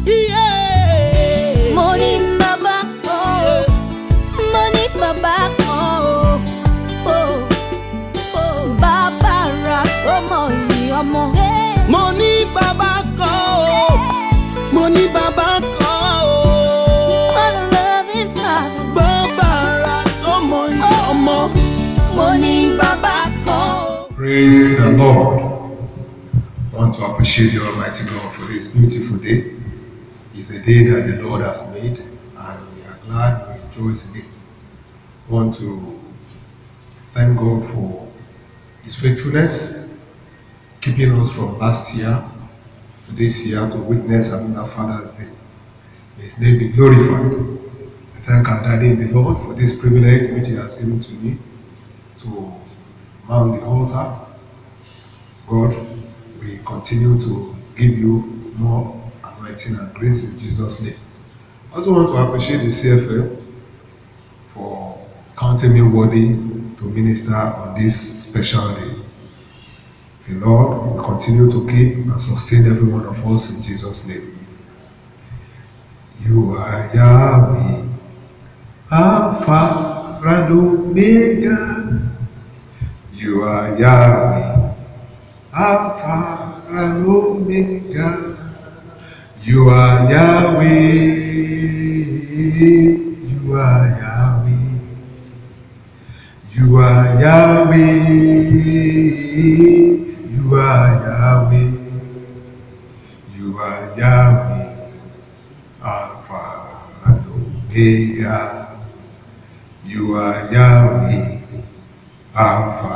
Yeah. Money baba, oh. Money baba, oh. Oh, oh. Baba rat, oh my, say. Money baba ko, money baba ko. What a loving father. Baba rat, omo. Money baba ko. Praise the Lord. I want to appreciate the Almighty God for this beautiful day. It's a day that the Lord has made, and we are glad, we rejoice in it. I want to thank God for His faithfulness, keeping us from last year to this year to witness another Father's Day. May His name be glorified. I thank our Daddy in the Lord for this privilege which He has given to me to mount the altar. God, we continue to give you more anointing and grace in Jesus' name. I also want to appreciate the CFL for counting me worthy to minister on this special day. The Lord will continue to keep and sustain every one of us in Jesus' name. You are Yahweh, Alpha and Omega. You are Yahweh, Alpha and Omega. You are Yahweh. You are Yahweh. You are Yahweh. You are Yahweh. You are Yahweh, Alpha and Omega. You are Yahweh, Alpha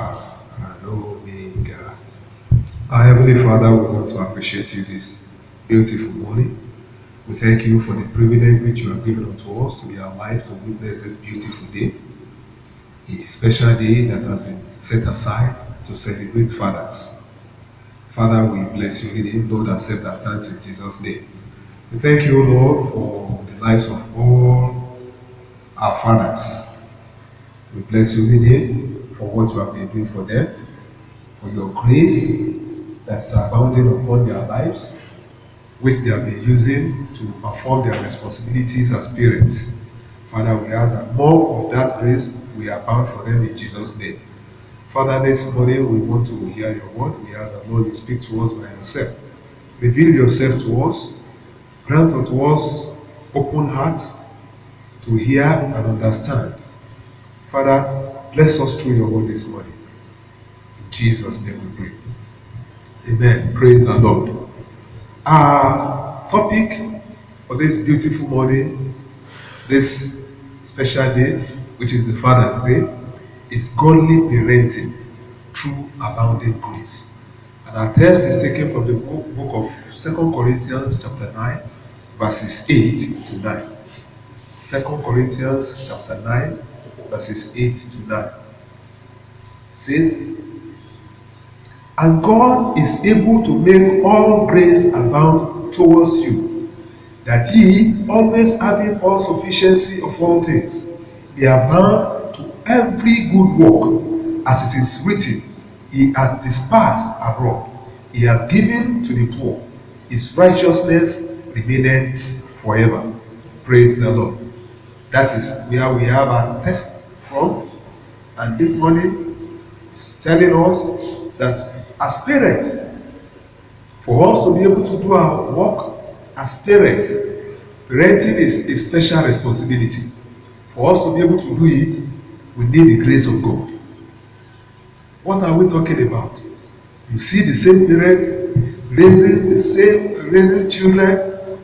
and Omega. Our Heavenly Father, we want to appreciate you this beautiful morning. We thank you for the privilege which you have given unto us to be alive to witness this beautiful day, a special day that has been set aside to celebrate fathers. Father, we bless you in it. Lord, accept our thanks in Jesus' name. We thank you, Lord, for the lives of all our fathers. We bless you in it for what you have been doing for them, for your grace that's abounding upon their lives, which they have been using to perform their responsibilities as parents. Father, we ask that more of that grace we abound for them in Jesus' name. Father, this morning we want to hear your word. We ask that, Lord, you speak to us by yourself. Reveal yourself to us. Grant unto us open hearts to hear and understand. Father, bless us through your word this morning. In Jesus' name we pray. Amen. Praise the Lord. Our topic for this beautiful morning, this special day, which is the Father's Day, is godly parenting through abounding grace. And our text is taken from the book of 2 Corinthians chapter 9, verses 8 to 9. 2 Corinthians chapter 9, verses 8 to 9. It says, "And God is able to make all grace abound towards you, that ye, always having all sufficiency of all things, may abound to every good work, as it is written, He hath dispersed abroad, He hath given to the poor, His righteousness remaineth forever." Praise the Lord. That is where we have our text from. And this morning is telling us that as parents, for us to be able to do our work as parents, parenting is a special responsibility. For us to be able to do it, we need the grace of God. What are we talking about? You see the same parent raising children,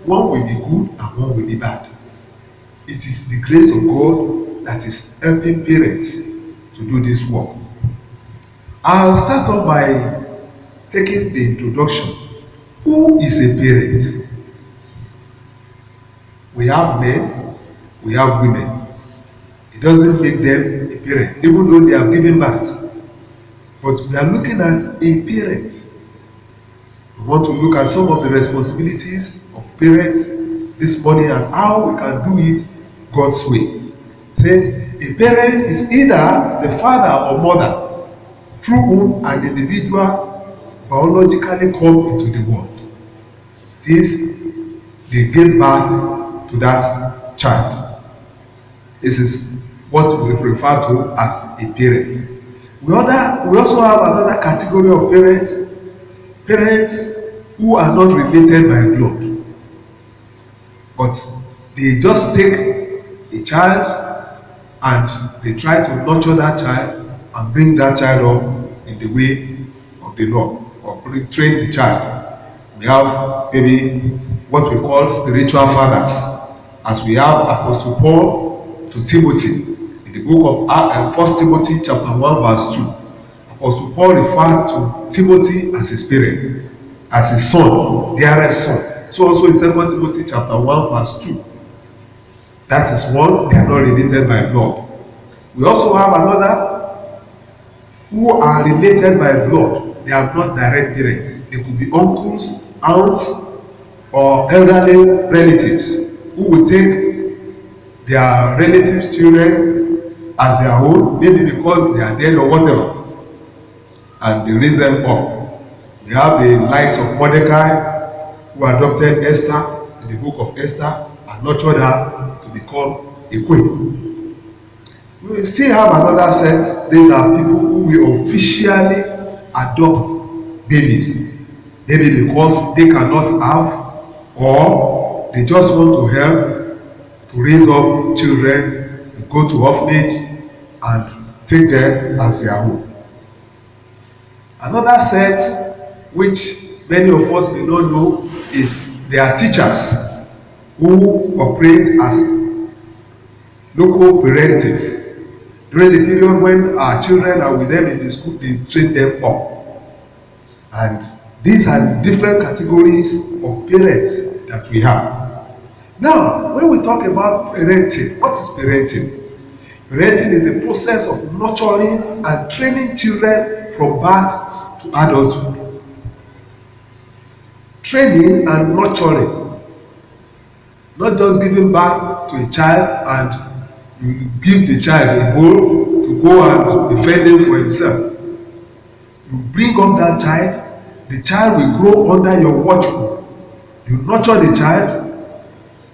one will be good and one will be bad. It is the grace of God that is helping parents to do this work. I'll start off by taking the introduction. Who is a parent? We have men, we have women. It doesn't make them a parent, even though they have given birth. But we are looking at a parent. We want to look at some of the responsibilities of parents this morning and how we can do it God's way. It says, a parent is either the father or mother through whom an individual biologically come into the world. This they gave birth to that child. This is what we refer to as a parent. We also have another category of parents who are not related by blood, but they just take a child and they try to nurture that child and bring that child up in the way of the Lord, or train the child. We have maybe what we call spiritual fathers, as we have Apostle Paul to Timothy in the book of 1 Timothy chapter 1 verse 2. Apostle Paul referred to Timothy as his parent, as his son, dearest son. So also in 2 Timothy chapter 1 verse 2. That is one, they are not related by blood. We also have another who are related by blood. They are not direct parents. They could be uncles, aunts, or elderly relatives who will take their relatives' children as their own, maybe because they are dead or whatever, and they raise them up. We have the likes of Mordecai, who adopted Esther in the book of Esther and nurtured her to become a queen. We will still have another set. These are people who will officially adopt babies, maybe because they cannot have, or they just want to help to raise up children, to go to orphanage and take them as their own. Another set, which many of us may not know, is their teachers who operate as local parents. During the period when our children are with them in the school, they train them up. And these are the different categories of parents that we have. Now, when we talk about parenting, what is parenting? Parenting is a process of nurturing and training children from birth to adulthood. Training and nurturing, not just giving birth to a child and you give the child a goal to go and defend him for himself. You bring up that child, the child will grow under your watchful. You nurture the child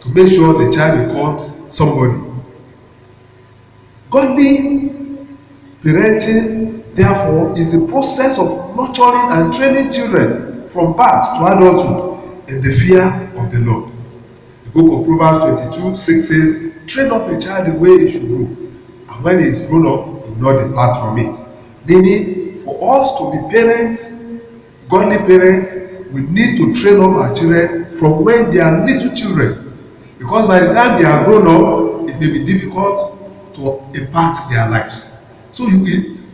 to make sure the child becomes somebody. Godly parenting, therefore, is a process of nurturing and training children from birth to adulthood in the fear of the Lord. The book of Proverbs 22:6 says, "Train up a child the way he should go, and when he is grown up, he will not depart from it." Meaning, for us to be parents, godly parents, we need to train up our children from when they are little children. Because by the time they are grown up, it may be difficult to impact their lives. So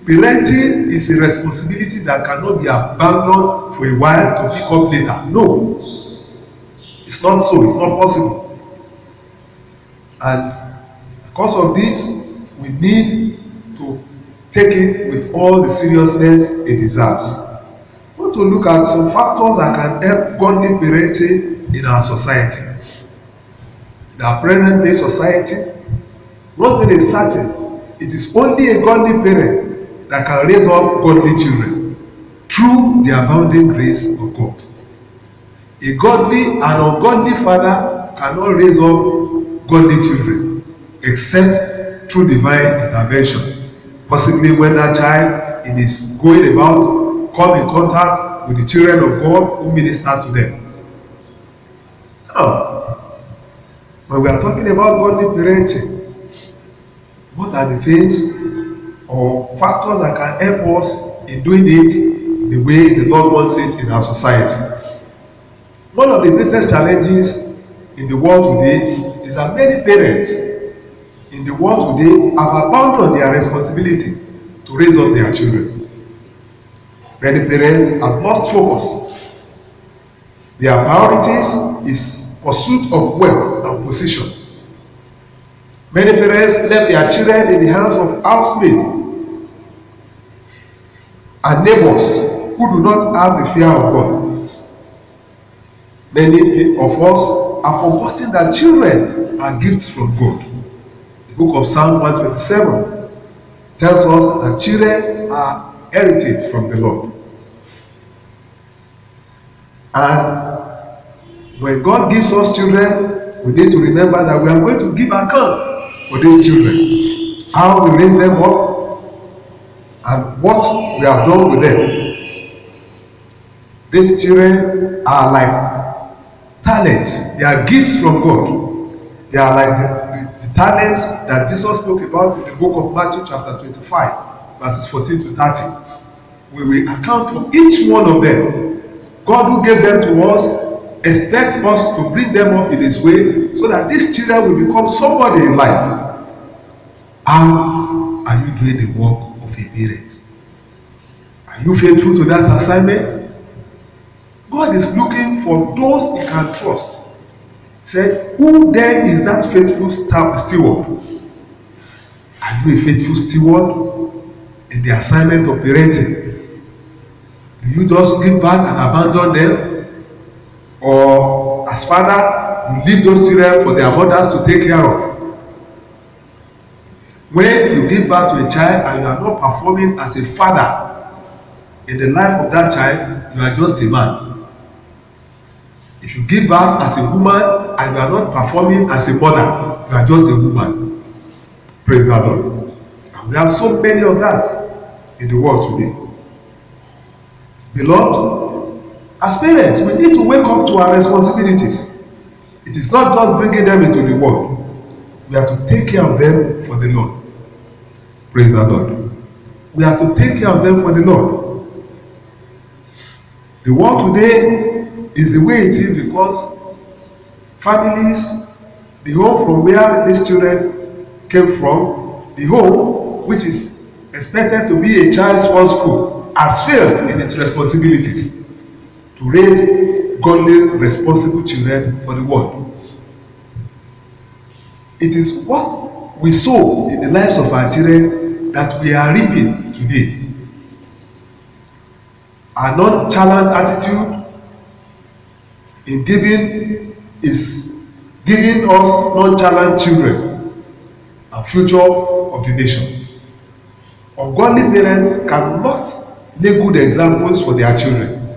parenting is a responsibility that cannot be abandoned for a while to pick up later. No, it's not so. It's not possible. And because of this, we need to take it with all the seriousness it deserves. I want to look at some factors that can help godly parenting in our society. In our present day society, one thing is certain: it is only a godly parent that can raise up godly children through the abounding grace of God. A godly and ungodly father cannot raise up godly children except through divine intervention. Possibly when that child in his going about come in contact with the children of God who minister to them. Now, when we are talking about godly parenting, what are the things or factors that can help us in doing it the way the Lord wants it in our society? One of the greatest challenges in the world today is that many parents in the world today have abandoned their responsibility to raise up their children. Many parents have lost focus. Their priorities is pursuit of wealth and position. Many parents left their children in the hands of housemaid and neighbors who do not have the fear of God. Many of us have forgotten that children are gifts from God. The book of Psalm 127 tells us that children are heritage from the Lord. And When God gives us children, we need to remember that we are going to give account for these children. How we raise them up and what we have done with them. These children are like talents. They are gifts from God. They are like the talents that Jesus spoke about in the book of Matthew chapter 25, verses 14 to 30. We will account for each one of them. God who gave them to us expects us to bring them up in His way so that these children will become somebody in life. How are you doing the work of a parent? Are you faithful to that assignment? God is looking for those He can trust. He said, who then is that faithful steward? Are you a faithful steward in the assignment of parenting? Do you just give back and abandon them? Or as father, you leave those children for their mothers to take care of? When you give back to a child and you are not performing as a father in the life of that child, you are just a man. If you give back as a woman and you are not performing as a mother, you are just a woman. Praise the Lord. And we have so many of that in the world today. Beloved, as parents, we need to wake up to our responsibilities. It is not just bringing them into the world. We have to take care of them for the Lord. Praise the Lord. We have to take care of them for the Lord. The world today is the way it is because families, the home from where these children came from, the home which is expected to be a child's first school, has failed in its responsibilities to raise godly, responsible children for the world. It is what we sow in the lives of our children that we are reaping today. Our nonchalant attitude in giving is giving us nonchalant children, a future of the nation. Ungodly parents cannot make good examples for their children.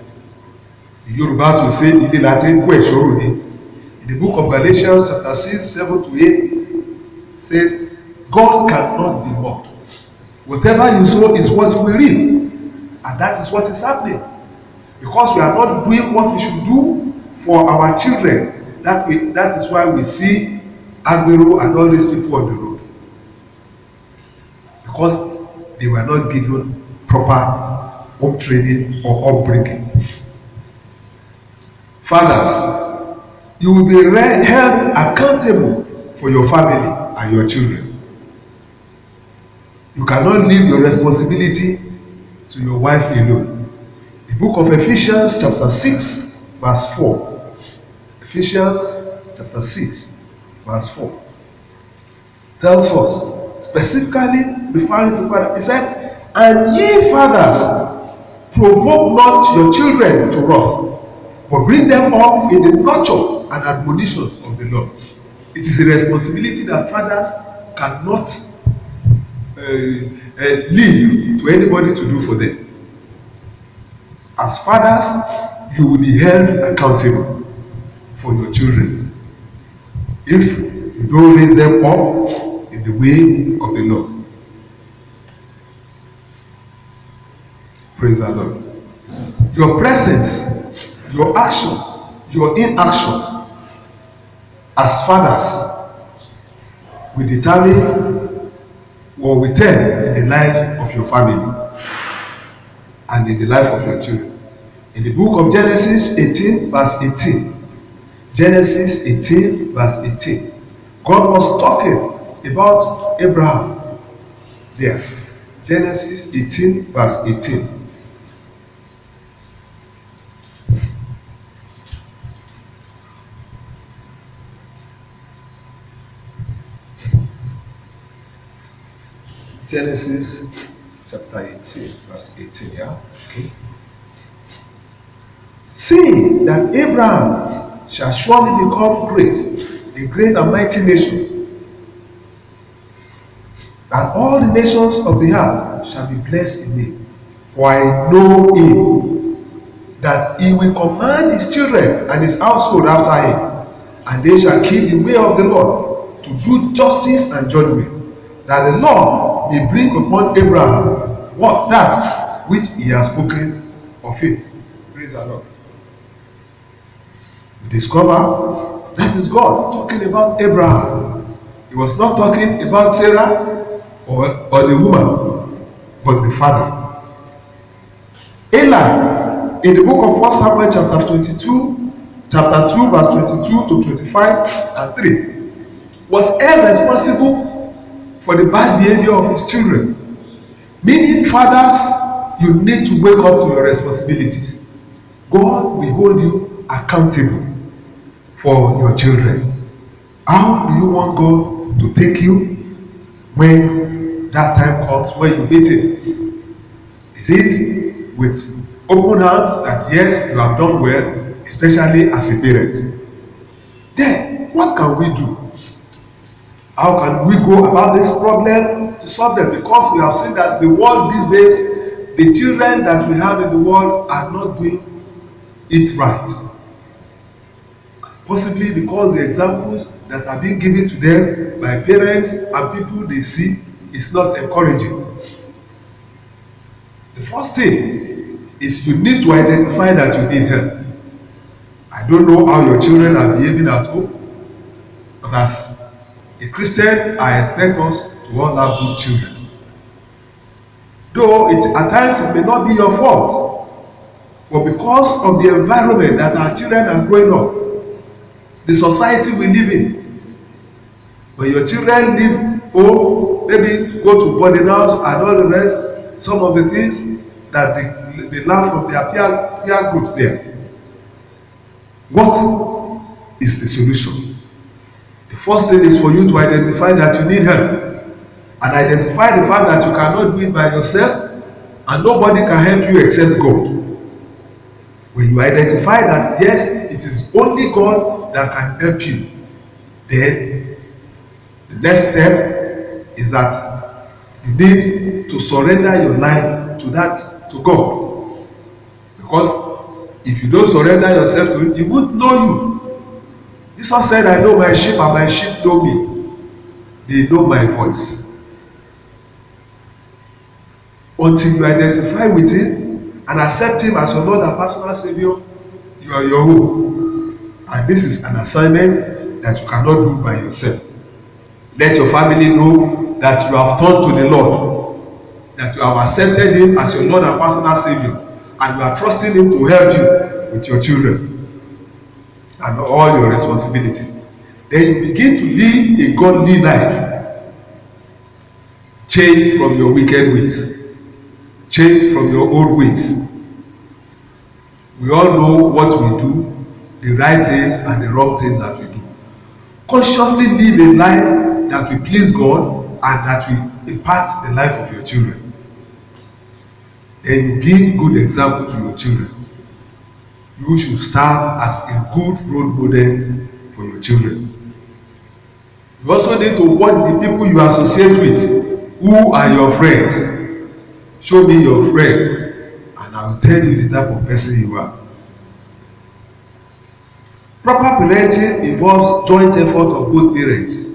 The Yorubas will say, in the book of Galatians chapter 6, 7 to 8, says, God cannot be mocked. Whatever you sow is what you will reap. And that is what is happening. Because we are not doing what we should do for our children. That is why we see Agbero and all these people on the road. Because they were not given proper home training or upbringing. Fathers, you will be held accountable for your family and your children. You cannot leave your responsibility to your wife alone. The book of Ephesians chapter 6 verse 4. Ephesians chapter 6 verse 4 tells us, specifically referring to father, he said, and ye fathers, provoke not your children to wrath, but bring them up in the nurture and admonition of the Lord. It is a responsibility that fathers cannot leave to anybody to do for them. As fathers, you will be held accountable for your children if you don't raise them up in the way of the Lord. Praise the Lord. Your presence, your action, your inaction as fathers will determine or will tell in the life of your family and in the life of your children. In the book of Genesis 18 verse 18, Genesis 18 verse 18, God was talking about Abraham there. Genesis 18 verse 18. Genesis chapter 18 verse 18, yeah? Okay. See that Abraham shall surely become great, a great and mighty nation, and all the nations of the earth shall be blessed in him. For I know him, that he will command his children and his household after him, and they shall keep the way of the Lord, to do justice and judgment, that the Lord may bring upon Abraham what that which he has spoken of him. Praise the Lord. We discover that is God talking about Abraham. He was not talking about Sarah or the woman, but the father. Eli, in the book of 1 Samuel chapter 22, chapter 2, verse 22 to 25 and 3, was held responsible for the bad behavior of his children. Meaning, fathers, you need to wake up to your responsibilities. God will hold you accountable for your children. How do you want God to take you when that time comes, when you meet him? Is it with open arms that yes, you have done well, especially as a parent? Then, what can we do? How can we go about this problem to solve them? Because we have seen that the world these days, the children that we have in the world are not doing it right. Possibly because the examples that are being given to them by parents and people they see is not encouraging. The first thing is you need to identify that you need help. I don't know how your children are behaving at home, but as a Christian, I expect us to all have good children. Though at times it may not be your fault, but because of the environment that our children are growing up, the society we live in, when your children leave home, maybe to go to boarding house and all the rest, some of the things that they learn from their peer groups there. What is the solution? The first thing is for you to identify that you need help, and identify the fact that you cannot do it by yourself and nobody can help you except God. When you identify that yes, it is only God that can help you, then the next step is that you need to surrender your life to God. Because if you don't surrender yourself to him, he won't know you. Jesus said, I know my sheep and my sheep know me. They know my voice. Until you identify with him and accept him as your Lord and personal Savior, you are your own. And this is an assignment that you cannot do by yourself. Let your family know that you have turned to the Lord, that you have accepted him as your Lord and personal Savior, and you are trusting him to help you with your children and all your responsibility. Then you begin to live a godly life. Change from your wicked ways. Change from your old ways. We all know what we do, the right things and the wrong things that we do. Consciously live a life that will please God and that will impact the life of your children. Then you give good example to your children. You should serve as a good role model for your children. You also need to watch the people you associate with. Who are your friends? Show me your friend, and I will tell you the type of person you are. Proper parenting involves joint effort of both parents.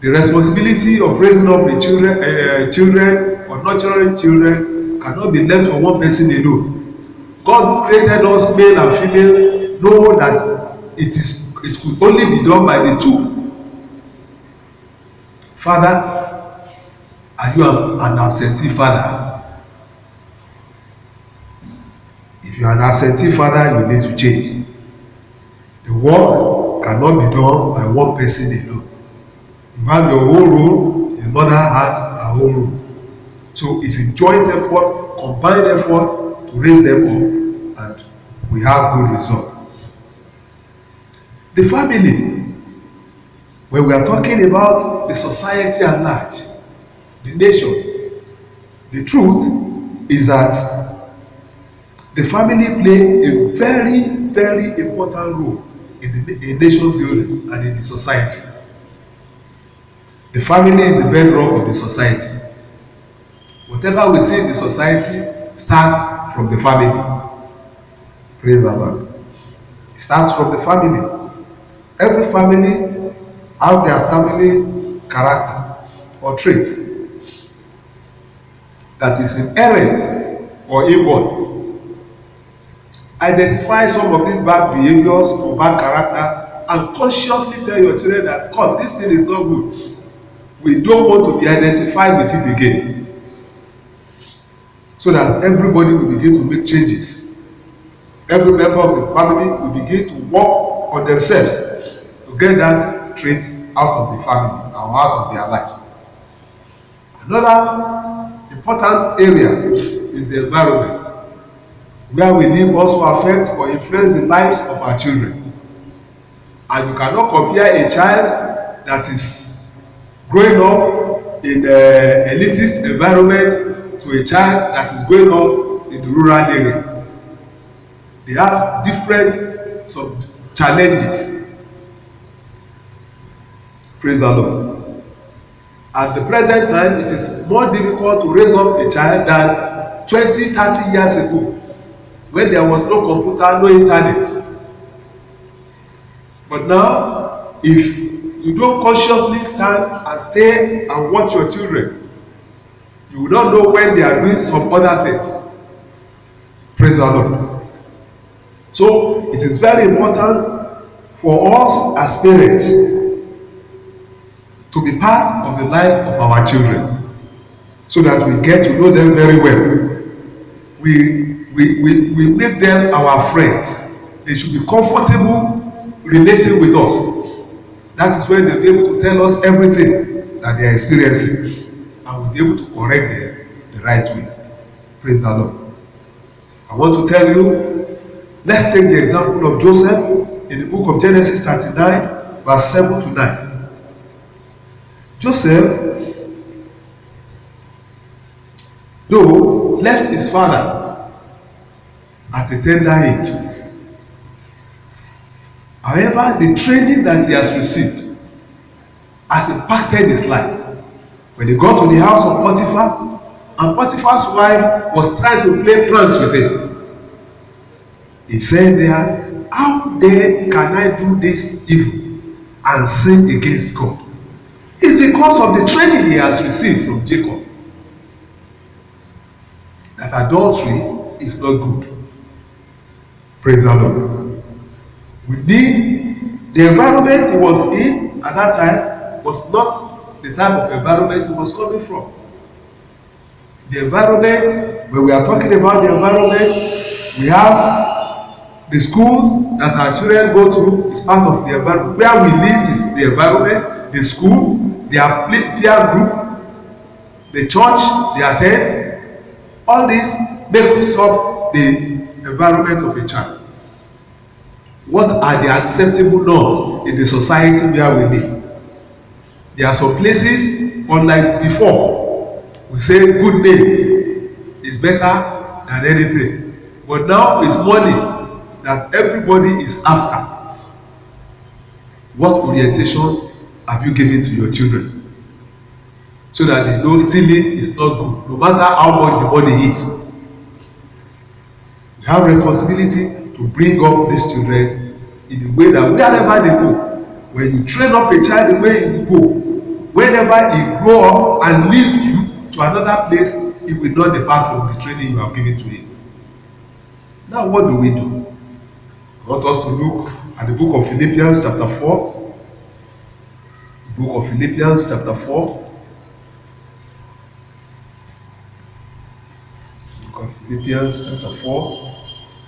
The responsibility of raising up the children or nurturing children cannot be left for one person alone. God who created us male and female know that it could only be done by the two. Father, are you an absentee father? If you are an absentee father, you need to change. The work cannot be done by one person alone. You have your own role, the mother has her own role. So it's a joint effort, combined effort to raise them up, and we have good result. The family, when we are talking about the society at large, the nation, the truth is that the family play a very, very important role in nation building and in the society. The family is the bedrock of the society. Whatever we see in the society starts from the family. Praise the Lord. It starts from the family. Every family have their family character or traits that is inherent or inborn. Identify some of these bad behaviors or bad characters and consciously tell your children that, God, this thing is not good. We don't want to be identified with it again. So that everybody will begin to make changes. Every member of the family will begin to work on themselves to get that trait out of the family or out of their life. Another important area is the environment. Where we live also affects or influence the lives of our children. And you cannot compare a child that is growing up in an elitist environment to a child that is growing up in the rural area. They have different challenges. Praise the Lord. At the present time, it is more difficult to raise up a child than 20, 30 years ago, when there was no computer, no internet. But now, if you don't consciously stand and stay and watch your children, you will not know when they are doing some other things. Praise the Lord. So, it is very important for us as parents to be part of the life of our children, so that we get to know them very well. We make them our friends. They should be comfortable relating with us. That is when they'll be able to tell us everything that they are experiencing, and we'll be able to correct them the right way. Praise the Lord. I want to tell you, let's take the example of Joseph in the book of Genesis 39, verse 7 to 9. Joseph, though, left his father at a tender age. However, the training that he has received has impacted his life. When he got to the house of Potiphar, and Potiphar's wife was trying to play pranks with him, he said there, how then can I do this evil and sin against God? It's because of the training he has received from Jacob that adultery is not good. Praise the Lord. We need the environment he was in at that time was not the type of environment he was coming from. The environment, when we are talking about the environment, we have the schools that our children go to is part of the environment. Where we live is the environment, the school, their peer group, the church they attend. All this makes up the environment of a child. What are the acceptable norms in the society where we live? There are some places, unlike before, we say good name is better than anything. But now it's money that everybody is after. What orientation have you given to your children? So that they know stealing is not good, no matter how much the money is. We have responsibility to bring up these children in a way that wherever they go, when you train up a child the way you go, whenever he grow up and leave you to another place, he will not depart from the training you have given to him. Now what do we do? I want us to look at the book of Philippians chapter 4. The book of Philippians chapter 4. Book of Philippians chapter 4,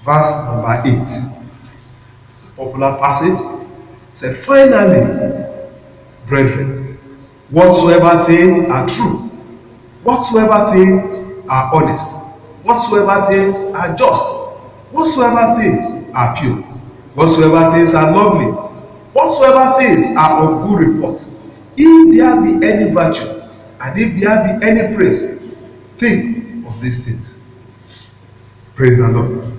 verse number 8. It's a popular passage. It said, finally, brethren, whatsoever things are true, whatsoever things are honest, whatsoever things are just, whatsoever things are pure, whatsoever things are lovely, whatsoever things are of good report, if there be any virtue, and if there be any praise, think of these things. Praise the Lord.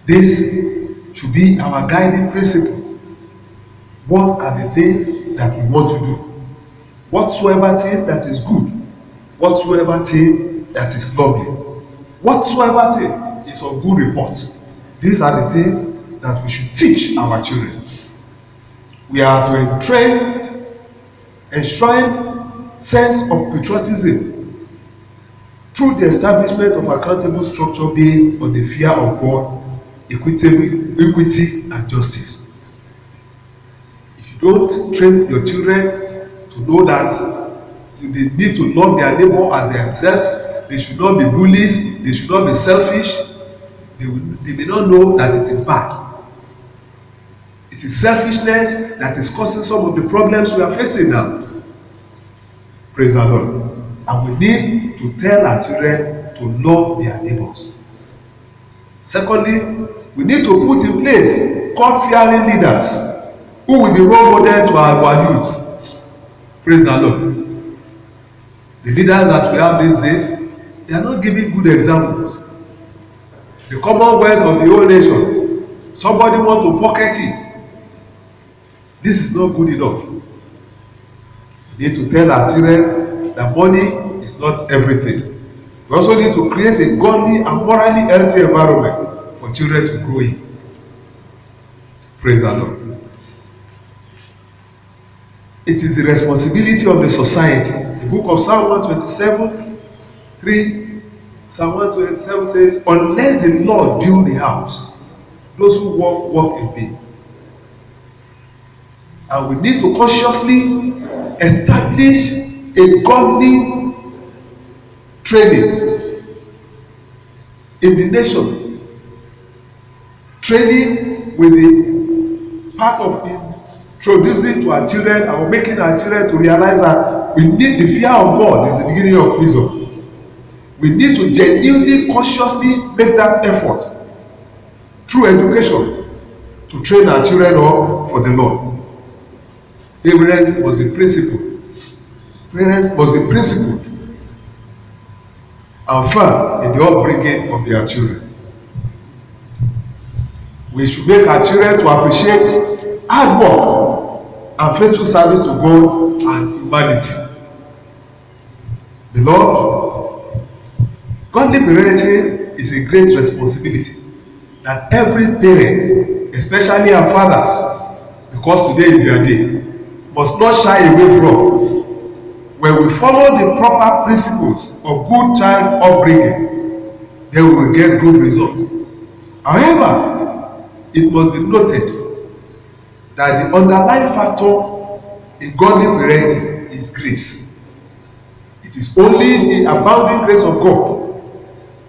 This should be our guiding principle. What are the things that we want to do? Whatsoever thing that is good, whatsoever thing that is lovely, whatsoever thing is of good report. These are the things that we should teach our children. We are to enshrine sense of patriotism through the establishment of accountable structure based on the fear of God, equity, and justice. If you don't train your children to know that they need to love their neighbor as themselves, they should not be bullies, they should not be selfish, they may not know that it is bad. It is selfishness that is causing some of the problems we are facing now. Praise the Lord. And we need to tell our children to love their neighbors. Secondly, we need to put in place God-fearing leaders who will be role model to our youth. Praise the Lord. The leaders that we have these days, they are not giving good examples. The commonwealth of the whole nation, somebody want to pocket it. This is not good enough. We need to tell our children that money is not everything. We also need to create a godly and morally healthy environment for children to grow in. Praise the Lord. It is the responsibility of the society. The book of Psalm 127, 3, Psalm 127 says, unless the Lord build the house, those who walk in vain. And we need to consciously establish a godly training in the nation. Training with the part of introducing to our children and making our children to realize that we need the fear of God is the beginning of wisdom. We need to genuinely, consciously make that effort through education to train our children up for the Lord. Parents must be principled. Parents must be principled and firm in the upbringing of their children. We should make our children to appreciate hard work and faithful service to God and humanity. Beloved, godly parenting is a great responsibility that every parent, especially our fathers, because today is their day, must not shy away from. When we follow the proper principles of good child upbringing, then we will get good results. However, it must be noted that the underlying factor in godly parenting is grace. It is only the abounding grace of God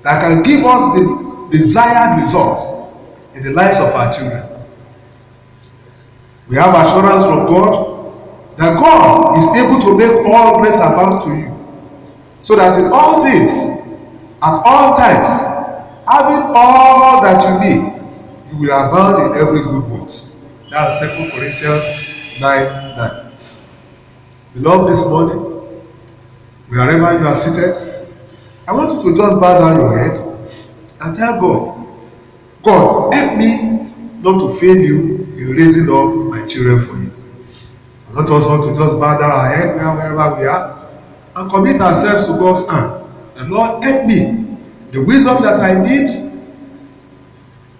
that can give us the desired results in the lives of our children. We have assurance from God that God is able to make all grace abound to you, so that in all things, at all times, having all that you need, you will abound in every good works. That's 2 Corinthians 9:9. Beloved, this morning, wherever you are seated, I want you to just bow down your head and tell God, God, help me not to fail you in raising up my children for you. I want us all to just bow down our head wherever we are and commit ourselves to God's hand. And Lord, help me, the wisdom that I need,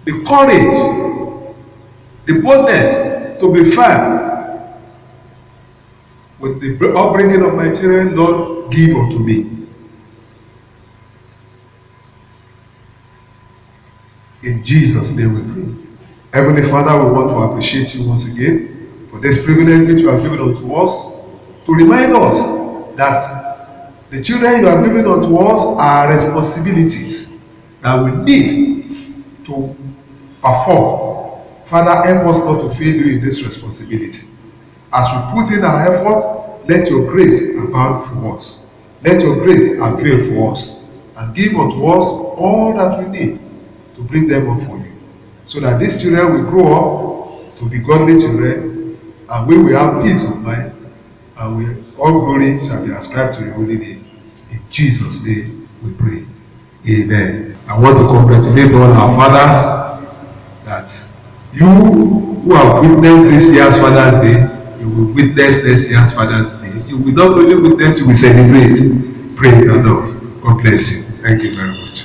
the courage, the boldness to be firm with the upbringing of my children. Lord, give unto me. In Jesus' name we pray. Heavenly Father, we want to appreciate you once again for this privilege which you have given unto us, to remind us that the children you have given unto us are responsibilities that we need to perform. Father, help us not to fail you in this responsibility. As we put in our effort, let your grace abound for us. Let your grace avail for us, and give unto us all that we need to bring them up for you, so that these children will grow up to be godly children, and we will have peace of mind, and all glory shall be ascribed to your holy name. In Jesus' name we pray. Amen. I want to congratulate all our fathers that you who have witnessed this year's Father's Day, you will witness next year's Father's Day. You will not only witness, you will celebrate. Praise the Lord. God bless you. Thank you very much.